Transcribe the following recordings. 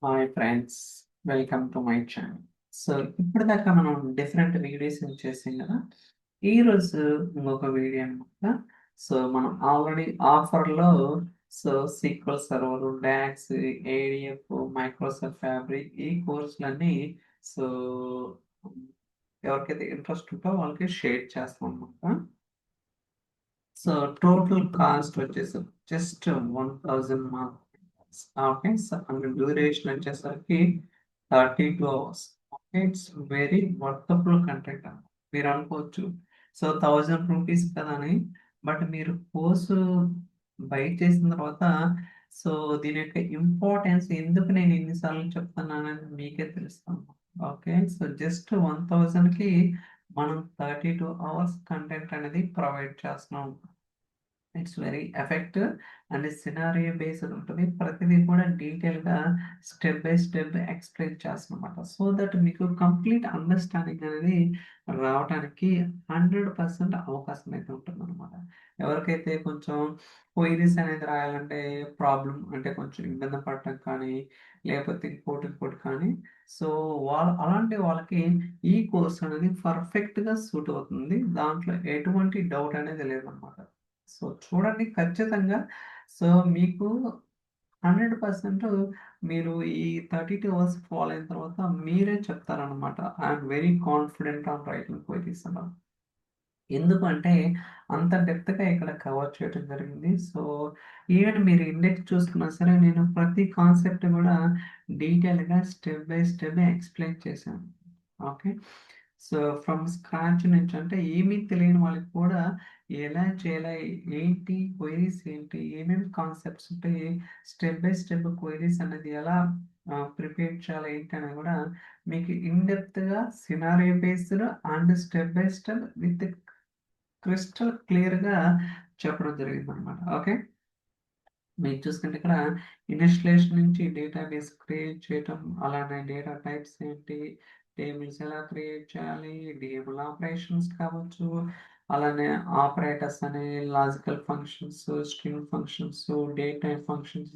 Hi friends, welcome to my channel. So ఇప్పటిదాకా మనం different videos చేసాం కదా. ఈరోజు ఇంకొక వీడియో అనమాట. సో మనం ఆల్రెడీ ఆఫర్లో SQL server, docs, ADF, Microsoft Fabric ఈ కోర్సులన్నీ సో ఎవరికైతే ఇంట్రెస్ట్ ఉందో వాళ్ళకి షేర్ చేస్తాం అనమాట. సో టోటల్ కాస్ట్ వచ్చేసి just 1000 marks. Okay, so duration వచ్చేసరికి 32 hours. Okay, it's very worthable content. మీరు అనుకోవచ్చు సో 1000 రూపీస్ కదా అని. బట్ మీరు కోర్సు బై చేసిన తర్వాత సో దీని యొక్క ఇంపార్టెన్స్ ఎందుకు నేను ఎన్నిసార్లు చెప్తున్నానని మీకే తెలుస్తాను. ఓకే, సో జస్ట్ 1000కి మనం 32 అవర్స్ కంటెంట్ అనేది ప్రొవైడ్ చేస్తున్నాం. It's very effective and scenario based ఉంటుంది. ప్రతిదీ కూడా డీటెయిల్గా స్టెప్ బై స్టెప్ ఎక్స్ప్లెయిన్ చేస్తామన్నమాట. సో దట్ మీకు కంప్లీట్ అండర్స్టాండింగ్ అనేది రావడానికి 100% అవకాశం అయితే ఉంటుంది అనమాట. ఎవరికైతే కొంచెం క్వైరీస్ అనేది రాయాలంటే ప్రాబ్లం అంటే కొంచెం ఇబ్బంది పడటం కానీ లేకపోతే ఇంకోటి కానీ సో అలాంటి వాళ్ళకి ఈ కోర్స్ అనేది పర్ఫెక్ట్గా సూట్ అవుతుంది. దాంట్లో ఎటువంటి డౌట్ అనేది లేదన్నమాట. సో చూడండి ఖచ్చితంగా. సో మీకు 100% మీరు ఈ 32 అవర్స్ ఫాలో అయిన తర్వాత మీరే చెప్తారనమాట, I'm very confident on writing queries అన్న. ఎందుకంటే అంత డెప్త్గా ఇక్కడ కవర్ చేయడం జరిగింది. సో ఈవెన్ మీరు ఇండెక్స్ చూసుకున్నా సరే నేను ప్రతి కాన్సెప్ట్ కూడా డీటెయిల్గా స్టెప్ బై స్టెప్ ఎక్స్ప్లెయిన్ చేశాను. ఓకే, సో ఫ్రమ్ స్క్రాచ్ నుంచి అంటే ఏమీ తెలియని వాళ్ళకి కూడా ఎలా చేయాలి, ఏంటి క్వైరీస్, ఏంటి ఏమేమి కాన్సెప్ట్స్ ఉంటాయి, స్టెప్ బై స్టెప్ క్వైరీస్ అనేది ఎలా ప్రిపేర్ చేయాలి ఏంటి అనేది కూడా మీకు ఇన్డెప్త్గా scenario based and step by step with crystal క్లియర్గా చెప్పడం జరిగింది అనమాట. ఓకే, మీరు చూసుకుంటే ఇక్కడ ఇన్స్టలేషన్ నుంచి డేటాబేస్ క్రియేట్ చేయటం, అలానే డేటా టైప్స్ ఏంటి, టేబుల్స్ ఎలా క్రియేట్ చేయాలి, డిఎంఎల్ ఆపరేషన్స్ కావచ్చు, అలానే ఆపరేటర్స్ అనే logical functions, string functions, data functions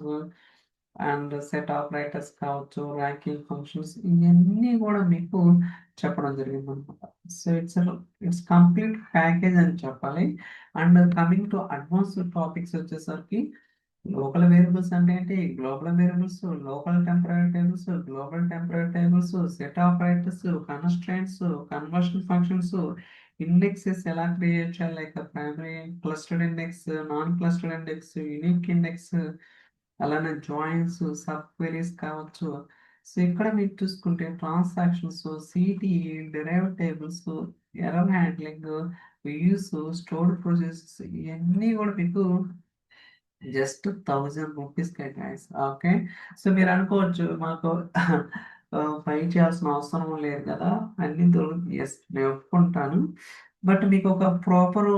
and set operators కావచ్చు, ర్యాంకింగ్ ఫంక్షన్స్, ఇవన్నీ కూడా మీకు చెప్పడం జరిగింది అనమాట. సో ఇట్స్ కంప్లీట్ ప్యాకేజ్ అని చెప్పాలి. And coming to advanced topics వచ్చేసరికి లోకల్ వేరియబుల్స్ అంటే ఏంటి, global variables, local temporary tables, global temporary tables, set operators, constraints, conversion functions, indexes ఎలా క్రియేట్ చేయాలి, like primary clustered index, non clustered index, unique index, అలానే joins, sub queries కావచ్చు. So ఇక్కడ మీరు చూసుకుంటే transactions, CTE, derive tables, error handling, views, stored processes, ఇవన్నీ కూడా మీకు just 1000 rupees guys. Okay, so మీరు అనుకోవచ్చు మాకు పై చేయాల్సిన అవసరం లేదు కదా, అన్ని దొరుకుతుంది. ఎస్, నేను ఒప్పుకుంటాను. బట్ మీకు ఒక ప్రాపర్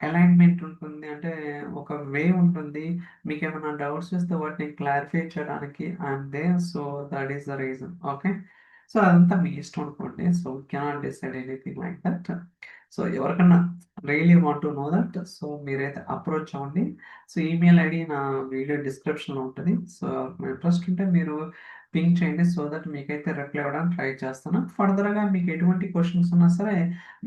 అలైన్మెంట్ ఉంటుంది, అంటే ఒక వే ఉంటుంది. మీకు ఏమైనా డౌట్స్ వస్తే వాటిని క్లారిఫై చేయడానికి I'm there. So that is the reason. Okay, so అదంతా మీ ఇష్టం అనుకోండి. So cannot decide anything like that. So ఎవరికన్నా really want to know that, so మీరైతే అప్రోచ్ అవ్వండి. సో ఈమెయిల్ ఐడి నా వీడియో డిస్క్రిప్షన్లో ఉంటుంది. సో ఇంట్రెస్ట్ ఉంటే మీరు పింక్ చేయండి, సో దట్ మీకైతే రిప్లై ఇవ్వడానికి ట్రై చేస్తాను. ఫర్దర్గా మీకు ఎటువంటి క్వశ్చన్స్ ఉన్నా సరే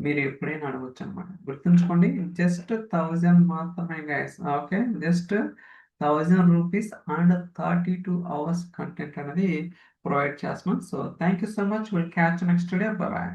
మీరు ఎప్పుడైనా అడగచ్చు అనమాట. గుర్తుంచుకోండి, జస్ట్ 1000 మాత్రమే guys. Okay, just 1000 rupees and 32 hours content అనేది ప్రొవైడ్ చేస్తున్నాం. So thank you so much. Will catch next day. Bye.